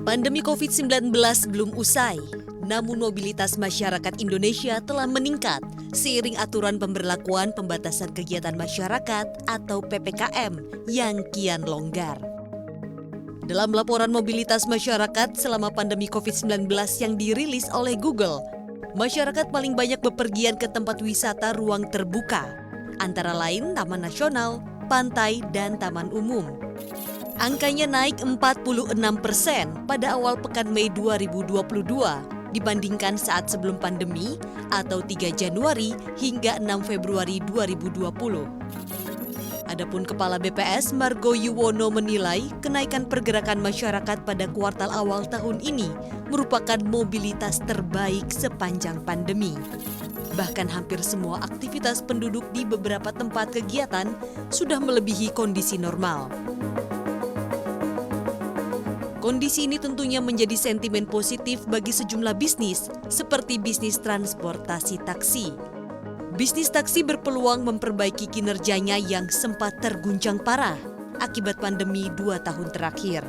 Pandemi COVID-19 belum usai, namun mobilitas masyarakat Indonesia telah meningkat seiring aturan pemberlakuan pembatasan kegiatan masyarakat atau PPKM yang kian longgar. Dalam laporan mobilitas masyarakat selama pandemi COVID-19 yang dirilis oleh Google, masyarakat paling banyak bepergian ke tempat wisata ruang terbuka, antara lain Taman Nasional, pantai, dan taman umum. Angkanya naik 46% pada awal pekan Mei 2022 dibandingkan saat sebelum pandemi atau 3 Januari hingga 6 Februari 2020. Adapun Kepala BPS Margo Yuwono menilai kenaikan pergerakan masyarakat pada kuartal awal tahun ini merupakan mobilitas terbaik sepanjang pandemi. Bahkan hampir semua aktivitas penduduk di beberapa tempat kegiatan sudah melebihi kondisi normal. Kondisi ini tentunya menjadi sentimen positif bagi sejumlah bisnis, seperti bisnis transportasi taksi. Bisnis taksi berpeluang memperbaiki kinerjanya yang sempat terguncang parah akibat pandemi 2 tahun terakhir.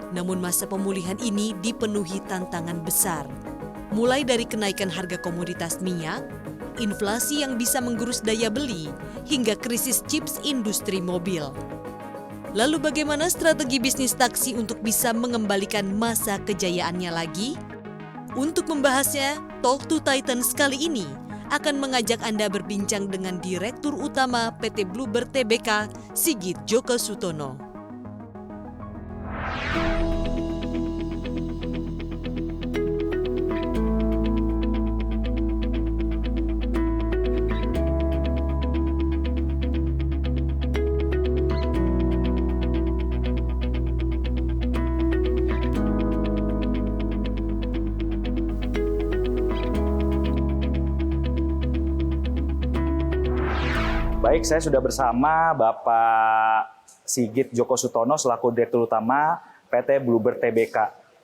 Namun masa pemulihan ini dipenuhi tantangan besar, mulai dari kenaikan harga komoditas minyak, inflasi yang bisa menggerus daya beli, hingga krisis chips industri mobil. Lalu bagaimana strategi bisnis taksi untuk bisa mengembalikan masa kejayaannya lagi? Untuk membahasnya, Talk to Titans kali ini akan mengajak Anda berbincang dengan Direktur Utama PT Bluebird Tbk, Sigit Djoko Sutono. Baik, saya sudah bersama Bapak Sigit Djoko Sutono selaku Direktur Utama PT Bluebird Tbk.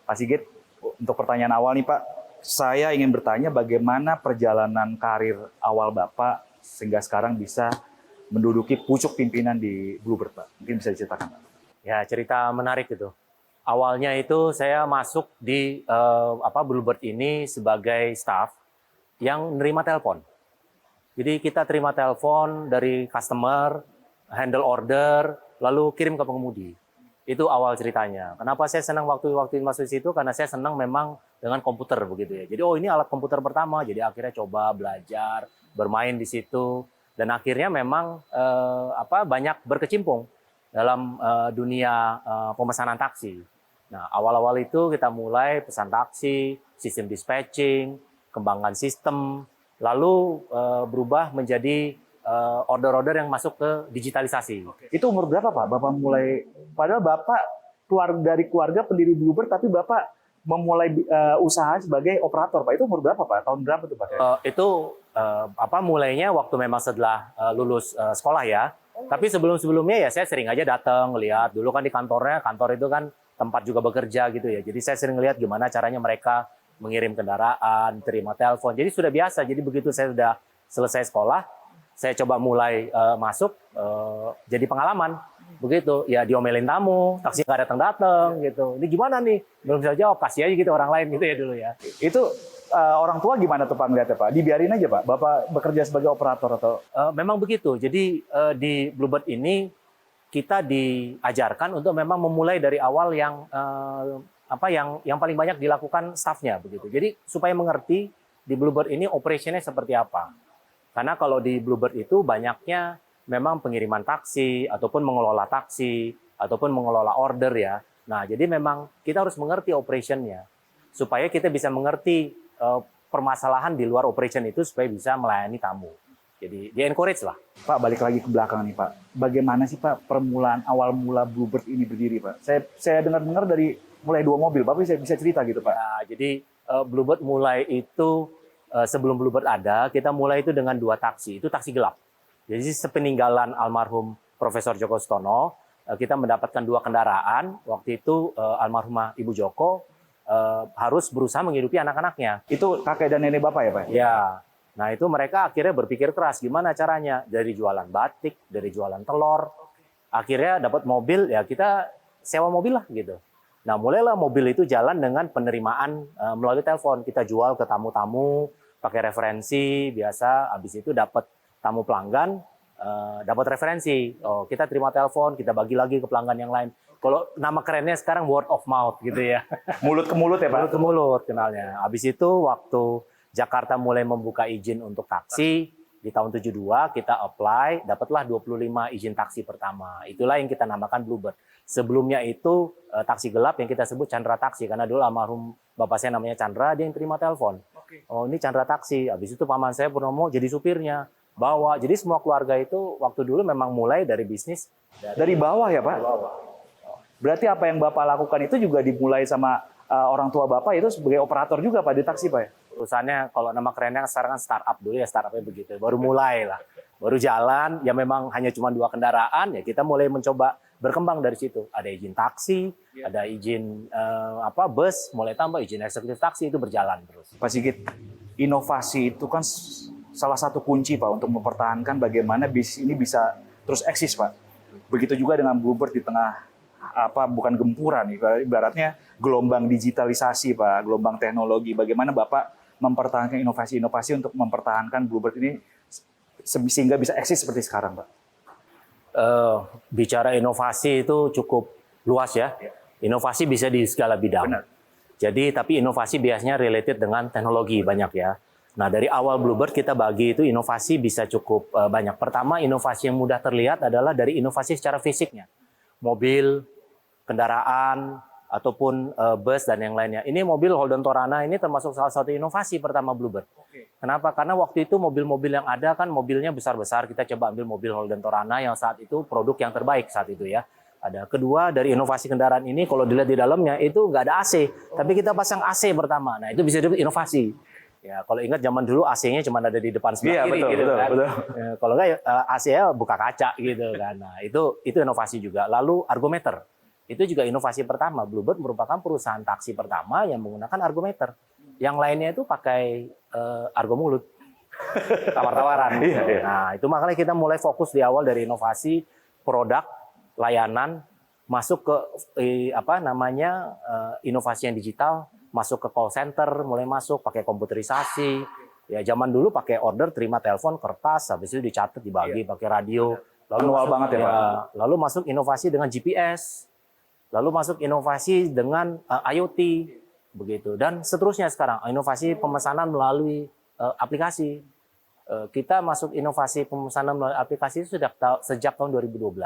Pak Sigit, untuk pertanyaan awal nih Pak, saya ingin bertanya bagaimana perjalanan karir awal Bapak sehingga sekarang bisa menduduki pucuk pimpinan di Bluebird, Pak. Mungkin bisa diceritakan, Pak. Ya, cerita menarik itu. Awalnya itu saya masuk di Bluebird ini sebagai staff yang nerima telepon. Jadi kita terima telepon dari customer, handle order, lalu kirim ke pengemudi. Itu awal ceritanya. Kenapa saya senang waktu masuk di situ? Karena saya senang memang dengan komputer begitu ya. Jadi ini alat komputer pertama. Jadi akhirnya coba belajar, bermain di situ, dan akhirnya memang banyak berkecimpung dalam dunia pemesanan taksi. Nah, awal-awal itu kita mulai pesan taksi, sistem dispatching, kembangkan sistem, lalu berubah menjadi order-order yang masuk ke digitalisasi. Itu umur berapa Pak? Bapak mulai, padahal Bapak keluar dari keluarga pendiri Bluebird, tapi Bapak memulai usaha sebagai operator, Pak. Itu umur berapa Pak? Tahun berapa tuh Pak? Mulainya waktu memang setelah lulus sekolah ya. Tapi sebelum-sebelumnya ya saya sering aja datang, lihat. Dulu kan di kantor itu kan tempat juga bekerja gitu ya. Jadi saya sering lihat gimana caranya mereka mengirim kendaraan, terima telepon. Jadi sudah biasa. Jadi begitu saya sudah selesai sekolah, saya coba mulai masuk, jadi pengalaman. Begitu, ya diomelin tamu, taksi nggak datang-datang gitu. Ini gimana nih? Belum bisa jawab, kasih aja gitu orang lain gitu ya dulu ya. Itu orang tua gimana tuh Pak ngeliatnya Pak? Dibiarin aja Pak? Bapak bekerja sebagai operator atau? Memang begitu. Jadi di Bluebird ini kita diajarkan untuk memang memulai dari awal yang paling banyak dilakukan staffnya begitu. Jadi supaya mengerti di Bluebird ini operationnya seperti apa. Karena kalau di Bluebird itu banyaknya memang pengiriman taksi ataupun mengelola taksi ataupun mengelola order ya. Nah, jadi memang kita harus mengerti operationnya supaya kita bisa mengerti permasalahan di luar operation itu supaya bisa melayani tamu. Jadi di encourage lah. Pak, balik lagi ke belakang nih Pak. Bagaimana sih Pak permulaan awal mula Bluebird ini berdiri Pak? Saya dengar dari mulai 2 mobil, Bapak bisa cerita gitu Pak? Nah, jadi Bluebird mulai itu sebelum Bluebird ada, kita mulai itu dengan 2 taksi. Itu taksi gelap. Jadi sepeninggalan almarhum Profesor Djoko Sutono, kita mendapatkan 2 kendaraan. Waktu itu almarhumah Ibu Djoko harus berusaha menghidupi anak-anaknya. Itu kakek dan nenek Bapak ya Pak? Ya. Nah itu mereka akhirnya berpikir keras gimana caranya. Dari jualan batik, dari jualan telur, Akhirnya dapat mobil, ya kita sewa mobil lah gitu. Nah, mulailah mobil itu jalan dengan penerimaan melalui telepon. Kita jual ke tamu-tamu, pakai referensi biasa. Habis itu dapat tamu pelanggan, dapat referensi. Oh, kita terima telepon, kita bagi lagi ke pelanggan yang lain. Kalau nama kerennya sekarang word of mouth gitu ya. Mulut ke mulut ya Pak? Mulut ke mulut kenalnya. Habis itu waktu Jakarta mulai membuka izin untuk taksi, di tahun 72 kita apply, dapatlah 25 izin taksi pertama. Itulah yang kita namakan Bluebird. Sebelumnya itu taksi gelap yang kita sebut Chandra Taksi, karena dulu almarhum bapak saya namanya Chandra, dia yang terima telepon. Oh, ini Chandra Taksi. Habis itu paman saya Purnomo jadi supirnya, bawa. Jadi semua keluarga itu waktu dulu memang mulai dari bisnis Dari bawah ya Pak? dari bawah. Berarti apa yang Bapak lakukan itu juga dimulai sama orang tua Bapak itu sebagai operator juga Pak di taksi Pak ya? Perusahaannya kalau nama kerennya sekarang kan startup dulu ya, startupnya begitu. Baru mulai lah, baru jalan. Ya memang hanya cuma 2 kendaraan. Ya kita mulai mencoba berkembang dari situ. Ada izin taksi, ada izin bus, mulai tambah izin eksekutif taksi, itu berjalan terus. Pak Sigit, inovasi itu kan salah satu kunci Pak untuk mempertahankan bagaimana bisnis ini bisa terus eksis Pak. Begitu juga dengan Bluebird di tengah bukan gempuran, ibaratnya gelombang digitalisasi Pak, gelombang teknologi. Bagaimana Bapak mempertahankan inovasi-inovasi untuk mempertahankan Bluebird ini sehingga bisa eksis seperti sekarang Pak? Bicara inovasi itu cukup luas ya. Inovasi bisa di segala bidang. Benar. Jadi tapi inovasi biasanya related dengan teknologi banyak ya. Nah, dari awal Bluebird kita bagi itu inovasi bisa cukup banyak. Pertama, inovasi yang mudah terlihat adalah dari inovasi secara fisiknya. Mobil, kendaraan, ataupun bus dan yang lainnya. Ini mobil Holden Torana ini termasuk salah satu inovasi pertama Bluebird. Kenapa? Karena waktu itu mobil-mobil yang ada kan mobilnya besar-besar. Kita coba ambil mobil Holden Torana yang saat itu produk yang terbaik saat itu ya. Ada. Kedua, dari inovasi kendaraan ini kalau dilihat di dalamnya itu nggak ada AC, tapi kita pasang AC pertama. Nah, itu bisa disebut inovasi. Ya, kalau ingat zaman dulu AC-nya cuma ada di depan sebelah kiri, betul, gitu betul, kan. betul. Ya, kalau nggak AC-nya buka kaca gitu kan. Nah, itu inovasi juga. Lalu argometer. Itu juga inovasi pertama. Bluebird merupakan perusahaan taksi pertama yang menggunakan argometer. Yang lainnya itu pakai argo mulut. Tawar-tawaran. Nah, itu makanya kita mulai fokus di awal dari inovasi produk, layanan, masuk ke inovasi yang digital, masuk ke call center, mulai masuk pakai komputerisasi. Ya, zaman dulu pakai order, terima telepon, kertas, habis itu dicatat, dibagi pakai radio. Lalu Manual banget ya, Pak. Lalu masuk inovasi dengan GPS. Lalu masuk inovasi dengan IoT, begitu. Dan seterusnya sekarang, inovasi pemesanan melalui aplikasi. Kita masuk inovasi pemesanan melalui aplikasi itu sejak tahun 2012.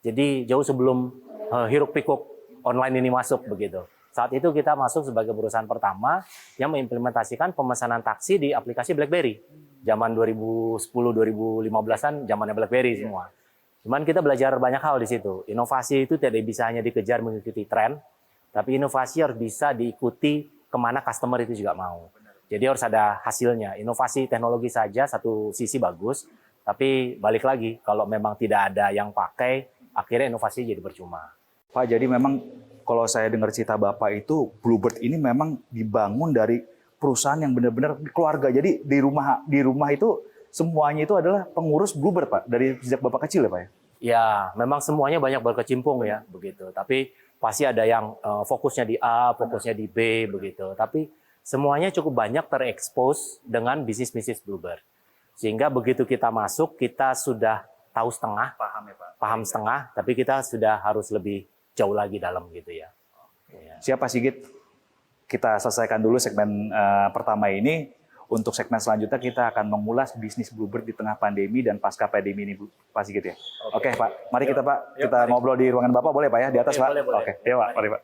Jadi jauh sebelum hiruk-pikuk online ini masuk, begitu. Saat itu kita masuk sebagai perusahaan pertama yang mengimplementasikan pemesanan taksi di aplikasi BlackBerry. Zaman 2010-2015-an zamannya BlackBerry semua. Cuman kita belajar banyak hal di situ. Inovasi itu tidak bisa hanya dikejar mengikuti tren, tapi inovasi harus bisa diikuti kemana customer itu juga mau. Jadi harus ada hasilnya. Inovasi teknologi saja satu sisi bagus, tapi balik lagi kalau memang tidak ada yang pakai, akhirnya inovasi jadi percuma. Pak, jadi memang kalau saya dengar cerita Bapak itu, Bluebird ini memang dibangun dari perusahaan yang benar-benar keluarga. Jadi di rumah itu semuanya itu adalah pengurus Bluebird, Pak, dari sejak Bapak kecil ya, Pak ya? Ya, memang semuanya banyak berkecimpung ya, begitu. Tapi pasti ada yang fokusnya di A, fokusnya di B, begitu. Tapi semuanya cukup banyak terekspos dengan bisnis-bisnis Bluebird. Sehingga begitu kita masuk, kita sudah tahu setengah, Paham ya, Pak. paham setengah, tapi kita sudah harus lebih jauh lagi dalam gitu ya. Siapa Sigit? Kita selesaikan dulu segmen pertama ini. Untuk segmen selanjutnya kita akan mengulas bisnis Bluebird di tengah pandemi dan pasca pandemi ini, Pak Sigit ya. Oke, Pak. Mari kita Pak, kita ngobrol di ruangan Bapak, boleh Pak ya? Di atas Pak? Boleh. Oke, ya Pak, mari Pak.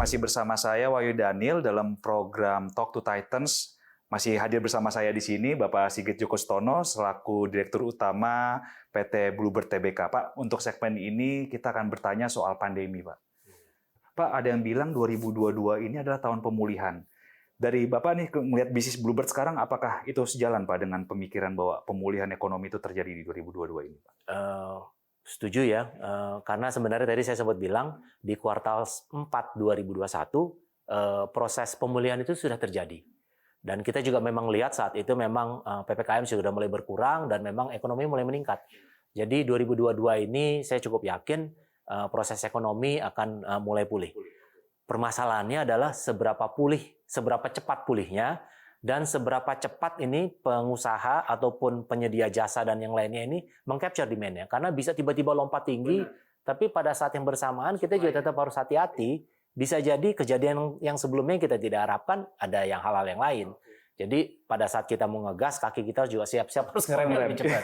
Masih bersama saya Wahyu Daniel dalam program Talk to Titans. Masih hadir bersama saya di sini Bapak Sigit Djoko Sutono selaku Direktur Utama PT Bluebird Tbk. Pak, untuk segmen ini kita akan bertanya soal pandemi, Pak. Pak, ada yang bilang 2022 ini adalah tahun pemulihan. Dari Bapak nih melihat bisnis Bluebird sekarang, apakah itu sejalan Pak dengan pemikiran bahwa pemulihan ekonomi itu terjadi di 2022 ini Pak? Setuju ya, karena sebenarnya tadi saya sempat bilang di kuartal 4 2021 proses pemulihan itu sudah terjadi. Dan kita juga memang lihat saat itu memang PPKM sudah mulai berkurang dan memang ekonomi mulai meningkat. Jadi 2022 ini saya cukup yakin proses ekonomi akan mulai pulih. Permasalahannya adalah seberapa cepat pulihnya, dan seberapa cepat ini pengusaha ataupun penyedia jasa dan yang lainnya ini meng-capture demand-nya. Karena bisa tiba-tiba lompat tinggi, tapi pada saat yang bersamaan kita juga tetap harus hati-hati. Bisa jadi kejadian yang sebelumnya kita tidak harapkan, ada yang hal-hal yang lain. Jadi pada saat kita mau ngegas, kaki kita juga siap-siap harus ngerem lebih cepat.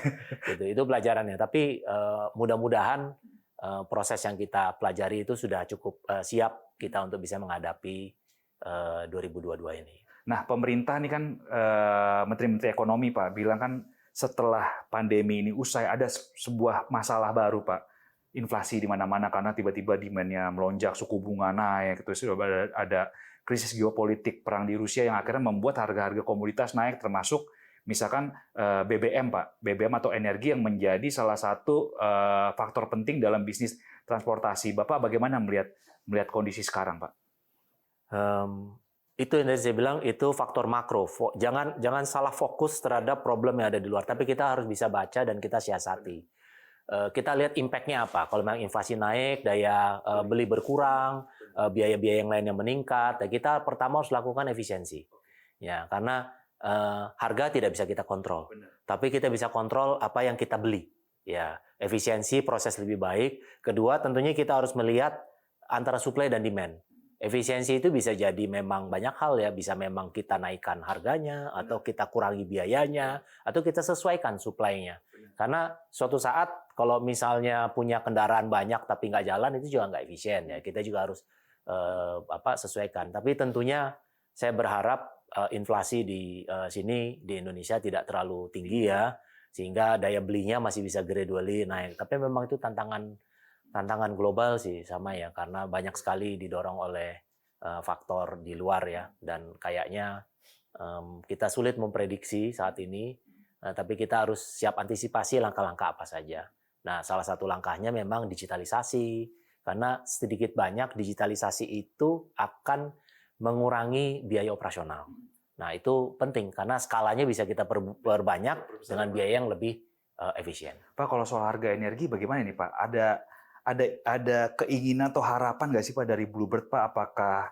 Itu pelajarannya. Tapi mudah-mudahan proses yang kita pelajari itu sudah cukup siap kita untuk bisa menghadapi 2022 ini. Nah, pemerintah ini kan Menteri-Menteri Ekonomi Pak bilang kan setelah pandemi ini usai ada sebuah masalah baru Pak. Inflasi di mana-mana karena tiba-tiba demand-nya melonjak, suku bunga naik, terus ada krisis geopolitik perang di Rusia yang akhirnya membuat harga-harga komoditas naik, termasuk misalkan BBM Pak, BBM atau energi yang menjadi salah satu faktor penting dalam bisnis transportasi. Bapak bagaimana melihat kondisi sekarang Pak? Itu yang saya bilang, itu faktor makro. Jangan salah fokus terhadap problem yang ada di luar, tapi kita harus bisa baca dan kita siasati. Kita lihat impact-nya apa. Kalau memang inflasi naik, daya beli berkurang, biaya-biaya yang lainnya meningkat, ya kita pertama harus lakukan efisiensi. Ya, karena harga tidak bisa kita kontrol, tapi kita bisa kontrol apa yang kita beli. Ya, efisiensi, proses lebih baik. Kedua, tentunya kita harus melihat antara supply dan demand. Efisiensi itu bisa jadi memang banyak hal ya, bisa memang kita naikkan harganya, atau kita kurangi biayanya, atau kita sesuaikan supply-nya. Karena suatu saat kalau misalnya punya kendaraan banyak tapi nggak jalan, itu juga nggak efisien ya. Kita juga harus sesuaikan. Tapi tentunya saya berharap inflasi di sini di Indonesia tidak terlalu tinggi ya, sehingga daya belinya masih bisa gradually naik. Tapi memang itu tantangan global sih sama ya, karena banyak sekali didorong oleh faktor di luar ya, dan kayaknya kita sulit memprediksi saat ini, tapi kita harus siap antisipasi langkah-langkah apa saja. Nah, salah satu langkahnya memang digitalisasi, karena sedikit banyak digitalisasi itu akan mengurangi biaya operasional. Nah, itu penting karena skalanya bisa kita perbanyak dengan biaya yang lebih efisien. Pak, kalau soal harga energi bagaimana nih Pak? Ada keinginan atau harapan nggak sih Pak dari Bluebird Pak? Apakah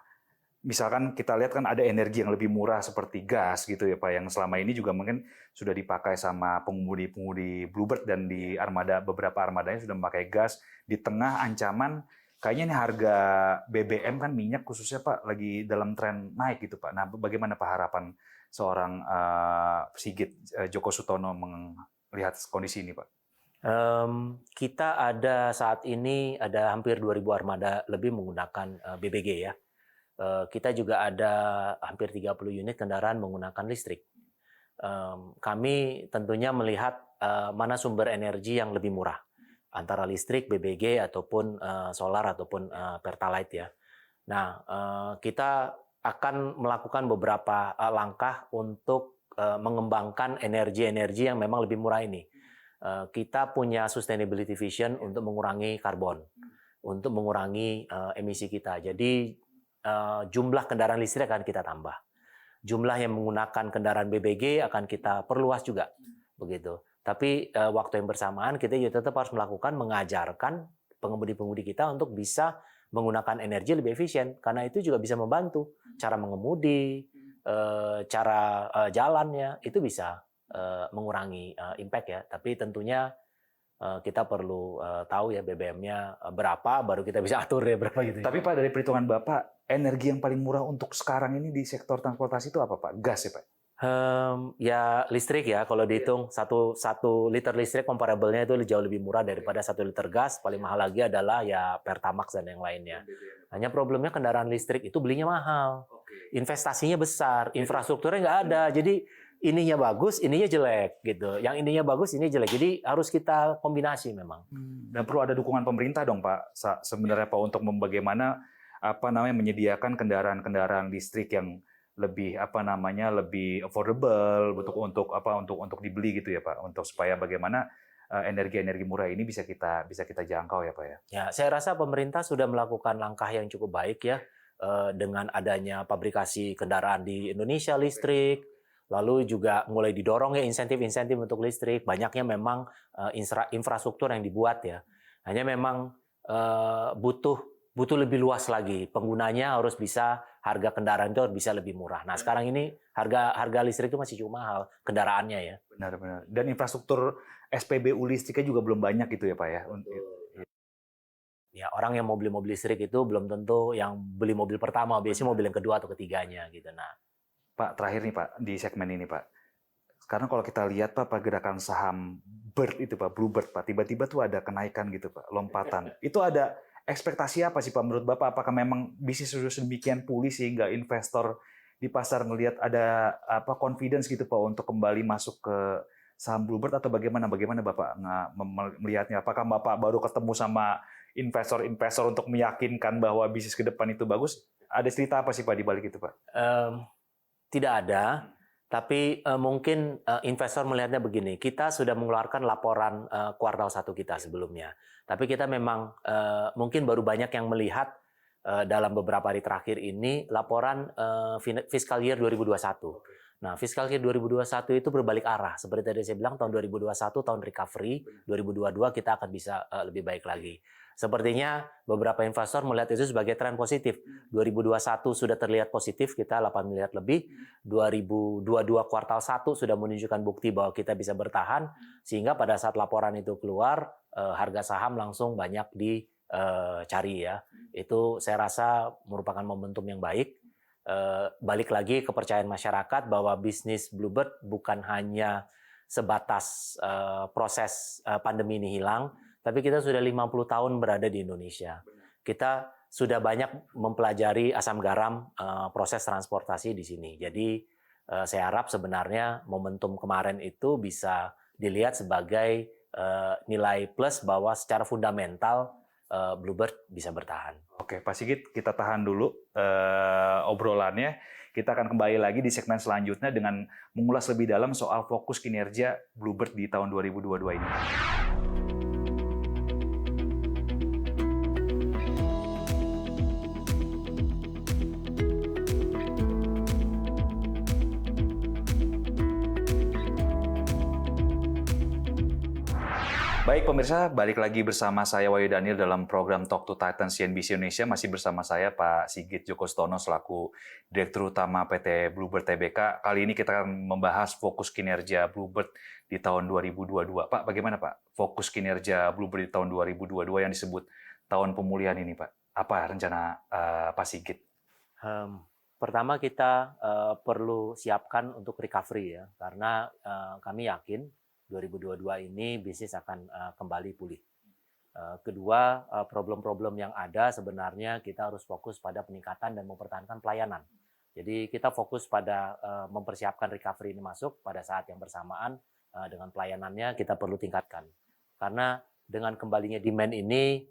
misalkan kita lihat kan ada energi yang lebih murah seperti gas gitu ya Pak, yang selama ini juga mungkin sudah dipakai sama pengemudi-pengemudi Bluebird, dan di beberapa armadanya sudah memakai gas di tengah ancaman kayaknya nih harga BBM kan minyak khususnya Pak lagi dalam tren naik gitu Pak. Nah, bagaimana Pak harapan seorang Sigit Joko Sutono melihat kondisi ini Pak? Kita ada saat ini ada hampir 2.000 armada lebih menggunakan BBG ya. Kita juga ada hampir 30 unit kendaraan menggunakan listrik. Kami tentunya melihat mana sumber energi yang lebih murah, antara listrik, BBG, ataupun solar, ataupun Pertalite ya. Nah, kita akan melakukan beberapa langkah untuk mengembangkan energi-energi yang memang lebih murah ini. Kita punya sustainability vision untuk mengurangi karbon, untuk mengurangi emisi kita. Jadi jumlah kendaraan listrik akan kita tambah. Jumlah yang menggunakan kendaraan BBG akan kita perluas juga, begitu. Tapi waktu yang bersamaan kita juga tetap harus mengajarkan pengemudi-pengemudi kita untuk bisa menggunakan energi lebih efisien, karena itu juga bisa membantu cara mengemudi, cara jalannya itu bisa mengurangi impact ya. Tapi tentunya kita perlu tahu ya BBM-nya berapa, baru kita bisa atur ya berapa gitu. Tapi Pak, dari perhitungan Bapak, energi yang paling murah untuk sekarang ini di sektor transportasi itu apa Pak? Gas ya Pak? Ya listrik ya, kalau dihitung satu liter listrik comparable-nya itu jauh lebih murah daripada 1 liter gas. Paling mahal lagi adalah ya Pertamax dan yang lainnya. Hanya problemnya kendaraan listrik itu belinya mahal, investasinya besar, infrastrukturnya nggak ada. Jadi ininya bagus, ininya jelek gitu. Yang ininya bagus, ini jelek. Jadi harus kita kombinasi memang. Dan perlu ada dukungan pemerintah dong Pak, sebenarnya Pak, untuk bagaimana menyediakan kendaraan-kendaraan listrik yang lebih apa namanya lebih affordable untuk dibeli gitu ya Pak, untuk supaya bagaimana energi-energi murah ini bisa kita jangkau ya Pak ya. Ya, saya rasa pemerintah sudah melakukan langkah yang cukup baik ya dengan adanya pabrikasi kendaraan di Indonesia listrik, lalu juga mulai didorong ya insentif-insentif untuk listrik. Banyaknya memang infrastruktur yang dibuat ya. Hanya memang butuh lebih luas lagi. Penggunanya harus bisa harga kendaraan itu harus bisa lebih murah. Nah, sekarang ini harga listrik itu masih cukup mahal kendaraannya ya. Benar-benar. Dan infrastruktur SPBU listriknya juga belum banyak gitu ya Pak ya. Ya, orang yang mau beli mobil listrik itu belum tentu yang beli mobil pertama, biasanya mobil yang kedua atau ketiganya gitu. Nah, Pak, terakhir nih Pak di segmen ini Pak. Sekarang kalau kita lihat Pak pergerakan saham Bird itu Pak, Bluebird Pak, tiba-tiba tuh ada kenaikan gitu Pak, lompatan. Itu ada ekspektasi apa sih Pak menurut Bapak? Apakah memang bisnis sudah sedemikian pulih sehingga investor di pasar ngelihat ada confidence gitu Pak untuk kembali masuk ke saham Bluebird atau bagaimana? Bagaimana Bapak melihatnya? Apakah Bapak baru ketemu sama investor-investor untuk meyakinkan bahwa bisnis ke depan itu bagus? Ada cerita apa sih Pak di balik itu Pak? Tidak ada. Tapi mungkin investor melihatnya begini, kita sudah mengeluarkan laporan kuartal 1 kita sebelumnya. Tapi kita memang mungkin baru banyak yang melihat dalam beberapa hari terakhir ini laporan fiscal year 2021. Nah, fiscal year 2021 itu berbalik arah. Seperti tadi saya bilang, tahun 2021 tahun recovery, 2022 kita akan bisa lebih baik lagi. Sepertinya beberapa investor melihat itu sebagai tren positif. 2021 sudah terlihat positif, kita 8 miliar lebih. 2022 kuartal 1 sudah menunjukkan bukti bahwa kita bisa bertahan. Sehingga pada saat laporan itu keluar, harga saham langsung banyak dicari ya. Itu saya rasa merupakan momentum yang baik. Balik lagi kepercayaan masyarakat bahwa bisnis Bluebird bukan hanya sebatas proses pandemi ini hilang, tapi kita sudah 50 tahun berada di Indonesia. Kita sudah banyak mempelajari asam garam proses transportasi di sini. Jadi saya harap sebenarnya momentum kemarin itu bisa dilihat sebagai nilai plus bahwa secara fundamental Bluebird bisa bertahan. Oke, Pak Sigit, kita tahan dulu obrolannya. Kita akan kembali lagi di segmen selanjutnya dengan mengulas lebih dalam soal fokus kinerja Bluebird di tahun 2022 ini. Baik pemirsa, balik lagi bersama saya Wahyu Daniel dalam program Talk to Titan CNBC Indonesia. Masih bersama saya Pak Sigit Joko Sutono selaku Direktur Utama PT Bluebird Tbk. Kali ini kita akan membahas fokus kinerja Bluebird di tahun 2022. Pak, bagaimana Pak fokus kinerja Bluebird di tahun 2022 yang disebut tahun pemulihan ini Pak? Apa rencana Pak Sigit? Pertama kita perlu siapkan untuk recovery ya, karena kami yakin 2022 ini bisnis akan kembali pulih. Kedua, problem-problem yang ada sebenarnya kita harus fokus pada peningkatan dan mempertahankan pelayanan. Jadi kita fokus pada mempersiapkan recovery ini masuk pada saat yang bersamaan dengan pelayanannya kita perlu tingkatkan. Karena dengan kembalinya demand ini,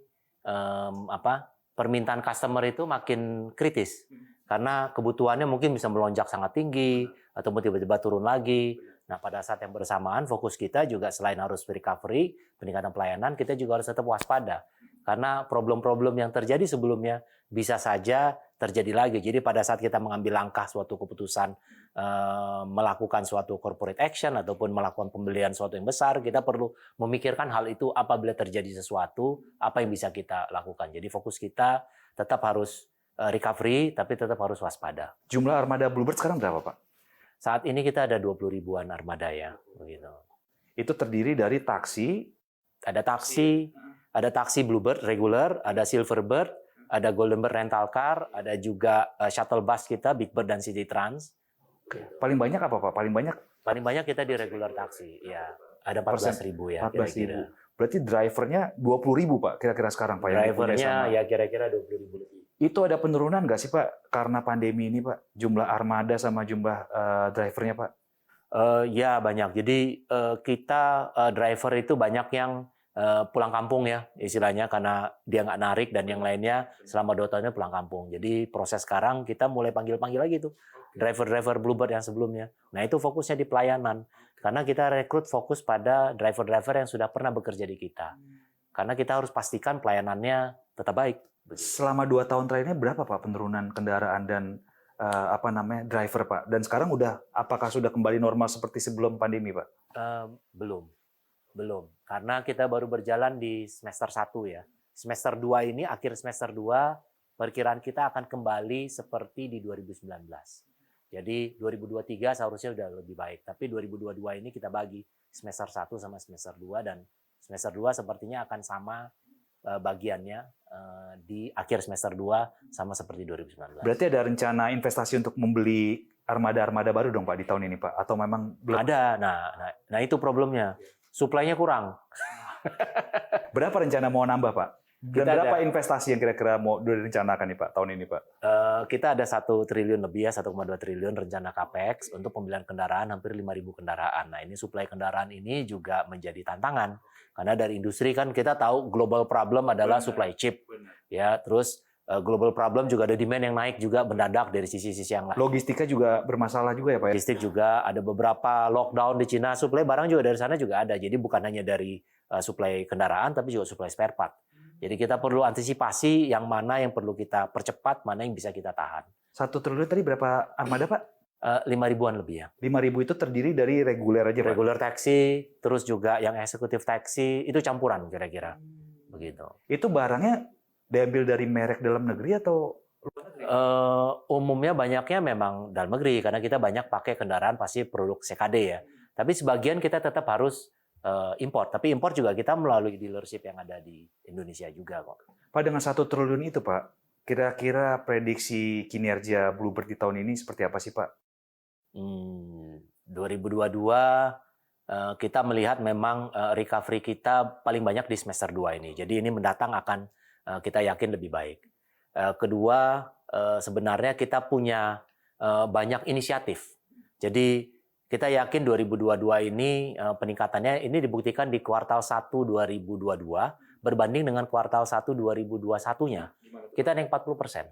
permintaan customer itu makin kritis. Karena kebutuhannya mungkin bisa melonjak sangat tinggi atau tiba-tiba turun lagi. Nah, pada saat yang bersamaan fokus kita juga selain harus recovery, peningkatan pelayanan, kita juga harus tetap waspada. Karena problem-problem yang terjadi sebelumnya bisa saja terjadi lagi. Jadi pada saat kita mengambil langkah suatu keputusan, melakukan suatu corporate action ataupun melakukan pembelian suatu yang besar, kita perlu memikirkan hal itu apabila terjadi sesuatu, apa yang bisa kita lakukan. Jadi fokus kita tetap harus recovery, tapi tetap harus waspada. Jumlah armada Bluebird sekarang berapa Pak? Saat ini kita ada 20 ribuan armada ya, begitu. Itu terdiri dari taksi, ada taksi Bluebird regular, ada Silverbird, ada Goldenbird rental car, ada juga shuttle bus kita Big Bird dan City Trans. Paling banyak apa Pak? Paling banyak kita di regular taksi, ya. Ada 14.000 ya. 14.000. Berarti drivernya 20.000 Pak, kira-kira sekarang Pak. Drivernya ya kira-kira 20.000 lebih. Itu ada penurunan nggak sih Pak karena pandemi ini Pak? Jumlah armada sama jumlah drivernya Pak? Ya banyak. Jadi kita driver itu banyak yang pulang kampung ya istilahnya karena dia nggak narik dan yang lainnya selama 2 tahunnya pulang kampung. Jadi proses sekarang kita mulai panggil-panggil lagi tuh driver-driver Bluebird yang sebelumnya. Nah, itu fokusnya di pelayanan. Karena kita rekrut fokus pada driver-driver yang sudah pernah bekerja di kita. Karena kita harus pastikan pelayanannya tetap baik. Selama 2 tahun terakhir ini berapa Pak penurunan kendaraan dan driver Pak? Dan sekarang apakah sudah kembali normal seperti sebelum pandemi Pak? Belum. Karena kita baru berjalan di semester 1 ya. Semester 2 ini, akhir semester 2, perkiraan kita akan kembali seperti di 2019. Jadi 2023 seharusnya sudah lebih baik. Tapi 2022 ini kita bagi semester 1 sama semester 2, dan semester 2 sepertinya akan sama bagiannya di akhir semester 2 sama seperti 2019. Berarti ada rencana investasi untuk membeli armada-armada baru dong Pak di tahun ini Pak? Atau memang belum? Ada. Nah itu problemnya. Suplainya kurang. Berapa rencana mau nambah Pak? Dan berapa investasi yang kira-kira mau direncanakan nih Pak tahun ini Pak? Kita ada 1 triliun lebih ya, 1,2 triliun rencana capex untuk pembelian kendaraan, hampir 5.000 kendaraan. Nah ini suplai kendaraan ini juga menjadi tantangan. Karena dari industri kan kita tahu global problem adalah supply chip. Ya, terus global problem juga ada demand yang naik juga mendadak dari sisi-sisi yang lain. Logistika juga bermasalah juga ya Pak? Logistik juga ada beberapa lockdown di Cina, suplai barang juga dari sana juga ada. Jadi bukan hanya dari suplai kendaraan, tapi juga suplai spare part. Jadi kita perlu antisipasi yang mana yang perlu kita percepat, mana yang bisa kita tahan. 1 triliun tadi berapa armada Pak? 5.000-an lebih ya. 5.000 itu terdiri dari reguler aja Pak? Regular taxi, terus juga yang eksekutif taxi, itu campuran kira-kira. Begitu. Itu barangnya diambil dari merek dalam negeri atau? Umumnya banyaknya memang dalam negeri, karena kita banyak pakai kendaraan pasti produk CKD ya. Tapi sebagian kita tetap harus import. Tapi import juga kita melalui dealership yang ada di Indonesia juga kok. Pak, dengan 1 triliun itu Pak, kira-kira prediksi kinerja Bluebird di tahun ini seperti apa sih Pak? 2022 kita melihat memang recovery kita paling banyak di semester 2 ini. Jadi ini mendatang akan kita yakin lebih baik. Kedua, sebenarnya kita punya banyak inisiatif. Jadi kita yakin 2022 ini peningkatannya ini dibuktikan di kuartal 1 2022 berbanding dengan kuartal 1 2021-nya. Kita naik 40%.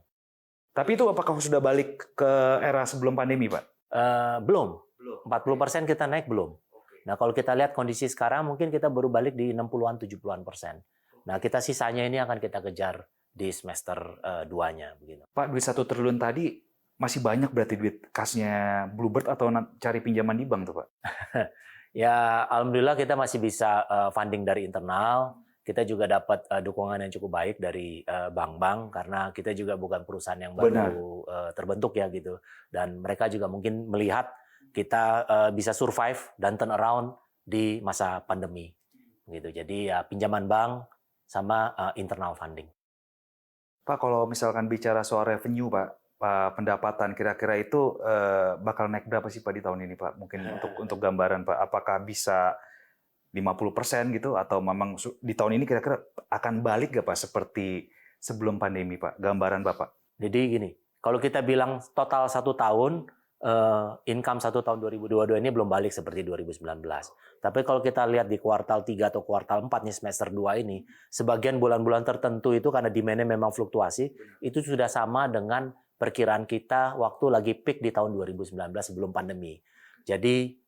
Tapi itu apakah sudah balik ke era sebelum pandemi Pak? Belum. 40% kita naik belum. Nah, kalau kita lihat kondisi sekarang mungkin kita baru balik di 60-an 70-an%. Nah, kita sisanya ini akan kita kejar di semester 2-nya begitu. Pak, duit 1 triliun tadi masih banyak berarti duit kasnya Bluebird atau cari pinjaman di bank tuh Pak? Ya, alhamdulillah kita masih bisa funding dari internal. Kita juga dapat dukungan yang cukup baik dari bank-bank karena kita juga bukan perusahaan yang baru terbentuk ya gitu. Dan mereka juga mungkin melihat kita bisa survive dan turn around di masa pandemi gitu. Jadi ya pinjaman bank sama internal funding. Pak, kalau misalkan bicara soal revenue Pak, pendapatan kira-kira itu bakal naik berapa sih Pak di tahun ini Pak? Mungkin untuk gambaran Pak, apakah bisa 50% gitu atau memang di tahun ini kira-kira akan balik nggak Pak seperti sebelum pandemi Pak? Gambaran Bapak. Jadi gini, kalau kita bilang total 1 tahun, income 1 tahun 2022 ini belum balik seperti 2019. Tapi kalau kita lihat di kuartal 3 atau kuartal 4 nih semester 2 ini, sebagian bulan-bulan tertentu itu karena demand-nya memang fluktuasi, itu sudah sama dengan perkiraan kita waktu lagi peak di tahun 2019 sebelum pandemi. Jadi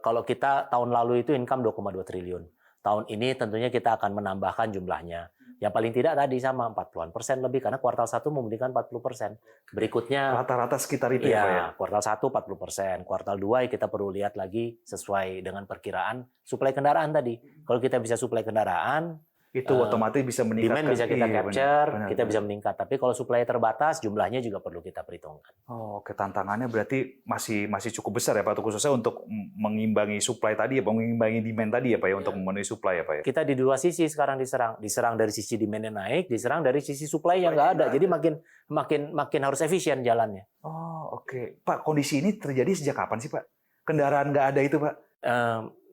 kalau kita tahun lalu itu income 2,2 triliun. Tahun ini tentunya kita akan menambahkan jumlahnya. Yang paling tidak tadi sama 40% lebih karena kuartal 1 memberikan 40%. Berikutnya rata-rata sekitar itu ya Pak ya. Kuartal 1 40%, kuartal 2 kita perlu lihat lagi sesuai dengan perkiraan suplai kendaraan tadi. Kalau kita bisa suplai kendaraan, itu otomatis bisa meningkat. Demand bisa kita capture, kita bisa meningkat. Tapi kalau supply terbatas, jumlahnya juga perlu kita perhitungkan. Oh, oke, tantangannya berarti masih cukup besar ya Pak, khususnya untuk mengimbangi supply tadi ya Pak, mengimbangi demand tadi ya Pak ya, untuk memenuhi supply ya Pak ya. Kita di 2 sisi sekarang diserang dari sisi demand yang naik, diserang dari sisi supply yang nggak ada. Jadi makin harus efisien jalannya. Oh, oke. Pak, kondisi ini terjadi sejak kapan sih Pak? Kendaraan nggak ada itu Pak?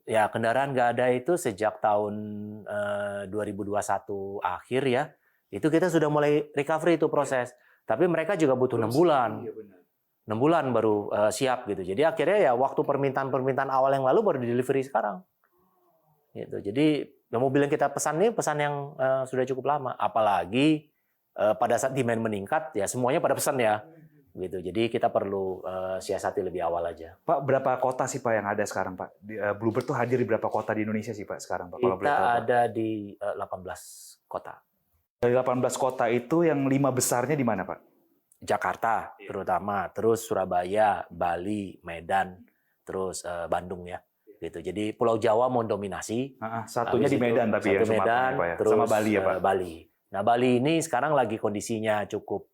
Ya, kendaraan nggak ada itu sejak tahun 2021 akhir ya. Itu kita sudah mulai recovery itu proses. Tapi mereka juga butuh 6 bulan. 6 bulan baru siap gitu. Jadi akhirnya ya waktu permintaan awal yang lalu baru di delivery sekarang. Gitu. Jadi mobil yang kita pesan nih pesan yang sudah cukup lama. Apalagi pada saat demand meningkat ya semuanya pada pesan ya. gitu. Jadi kita perlu siasati lebih awal aja. Pak, berapa kota sih Pak yang ada sekarang Pak? Bluebird tuh hadir di berapa kota di Indonesia sih Pak sekarang Pak? Kalau boleh Kita tahu, Pak? ada di 18 kota. Dari 18 kota itu yang 5 besarnya di mana Pak? Jakarta terutama, terus Surabaya, Bali, Medan, terus Bandung ya. Gitu. Jadi Pulau Jawa mau dominasi. Satunya di Medan tapi ya, satu Medan, Pak ya. terus Sama Bali ya Pak. Bali. Nah Bali ini sekarang lagi kondisinya cukup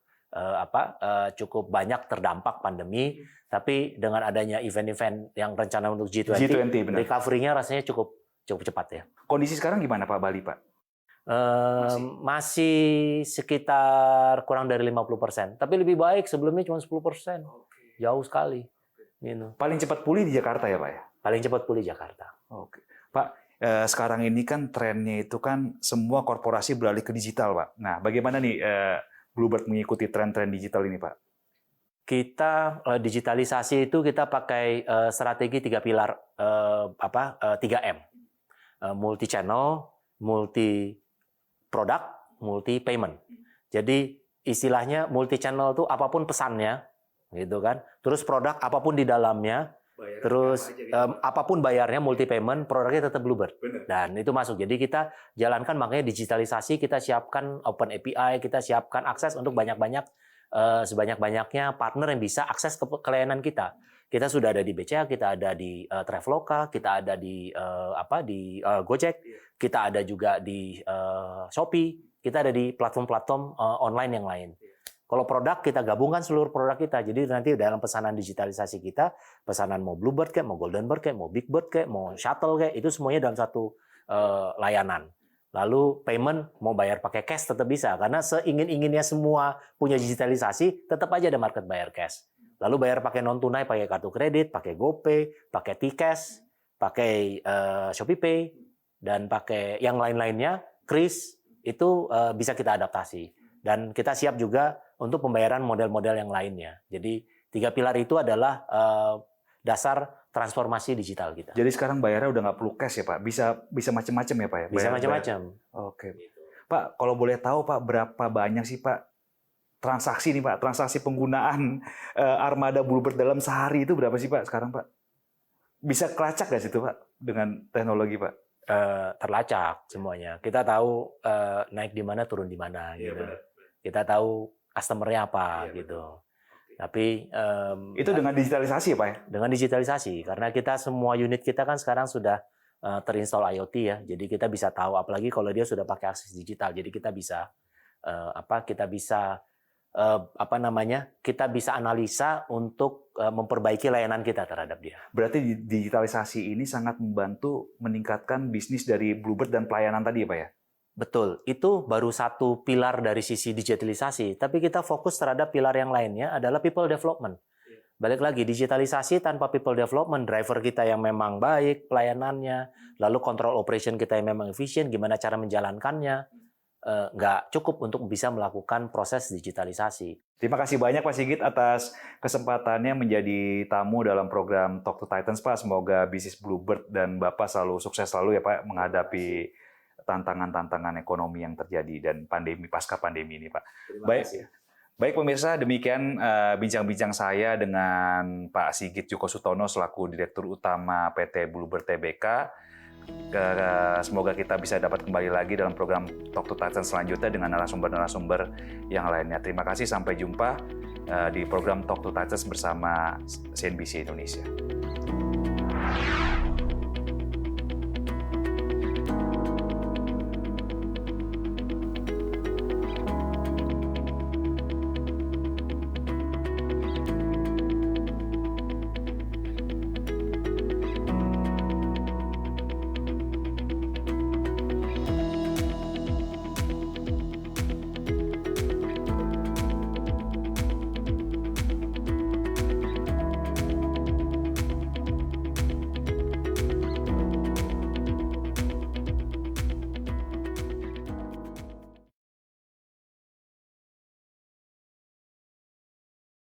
cukup banyak terdampak pandemi, tapi dengan adanya event-event yang rencana untuk G20, benar. recovery-nya rasanya cukup cepat ya. Kondisi sekarang gimana Pak Bali Pak? Masih sekitar kurang dari 50%, tapi lebih baik sebelumnya cuma 10%. Jauh sekali. Gitu. Paling cepat pulih di Jakarta ya Pak ya? Paling cepat pulih Jakarta. Oke. Pak, sekarang ini kan trennya itu kan semua korporasi beralih ke digital Pak. Nah, bagaimana nih Bluebird mengikuti tren-tren digital ini Pak? Kita digitalisasi itu kita pakai strategi 3 pilar 3M. Multi channel, multi product, multi payment. Jadi istilahnya multi channel itu apapun pesannya, gitu kan. Terus produk apapun di dalamnya, terus apapun bayarnya multi payment, produknya tetap Bluebird. Dan itu masuk. Jadi kita jalankan makanya digitalisasi, kita siapkan open API, kita siapkan akses untuk sebanyak-banyaknya partner yang bisa akses ke layanan kita. Kita sudah ada di BCA, kita ada di Traveloka, kita ada di Gojek, kita ada juga di Shopee, kita ada di platform-platform online yang lain. Kalau produk kita gabungkan seluruh produk kita, jadi nanti dalam pesanan digitalisasi kita, pesanan mau Bluebird kayak, mau Golden Bird kayak, mau Big Bird kayak, mau Shuttle kayak, itu semuanya dalam satu layanan. Lalu payment mau bayar pakai cash tetap bisa, karena seingin-inginnya semua punya digitalisasi, tetap aja ada market bayar cash. Lalu bayar pakai non tunai, pakai kartu kredit, pakai GoPay, pakai T-Cash, pakai ShopeePay, dan pakai yang lain-lainnya, Kris, itu bisa kita adaptasi. Dan kita siap juga untuk pembayaran model-model yang lainnya. Jadi 3 pilar itu adalah dasar transformasi digital kita. Jadi sekarang bayarnya udah nggak perlu cash ya Pak? Bisa macam-macam ya Pak ya? Bisa macam-macam. Oke. Pak, kalau boleh tahu Pak, berapa banyak sih Pak transaksi nih Pak, transaksi penggunaan armada Bluebird dalam sehari itu berapa sih Pak sekarang Pak? Bisa kelacak nggak situ Pak dengan teknologi Pak? Terlacak semuanya. Kita tahu naik di mana, turun di mana. Iya, gitu. benar. Kita tahu customer-nya apa gitu. Tapi itu dengan digitalisasi ya Pak ya? Dengan digitalisasi, karena kita semua unit kita kan sekarang sudah terinstall IoT ya. Jadi kita bisa tahu, apalagi kalau dia sudah pakai akses digital. Jadi kita bisa kita bisa analisa untuk memperbaiki layanan kita terhadap dia. Berarti digitalisasi ini sangat membantu meningkatkan bisnis dari Bluebird dan pelayanan tadi ya Pak ya? Betul, itu baru satu pilar dari sisi digitalisasi, tapi kita fokus terhadap pilar yang lainnya adalah people development. Balik lagi, digitalisasi tanpa people development, driver kita yang memang baik, pelayanannya, lalu control operation kita yang memang efisien, gimana cara menjalankannya, nggak cukup untuk bisa melakukan proses digitalisasi. Terima kasih banyak Pak Sigit atas kesempatannya menjadi tamu dalam program Talk to Titans Pak. Semoga bisnis Bluebird dan Bapak selalu sukses selalu ya Pak menghadapi tantangan-tantangan ekonomi yang terjadi dan pasca pandemi ini Pak. Baik pemirsa, demikian bincang-bincang saya dengan Pak Sigit Djoko Sutono selaku Direktur Utama PT Bluebird Tbk. Semoga kita bisa dapat kembali lagi dalam program Talk to Titans selanjutnya dengan narasumber-narasumber yang lainnya. Terima kasih, sampai jumpa di program Talk to Titans bersama CNBC Indonesia.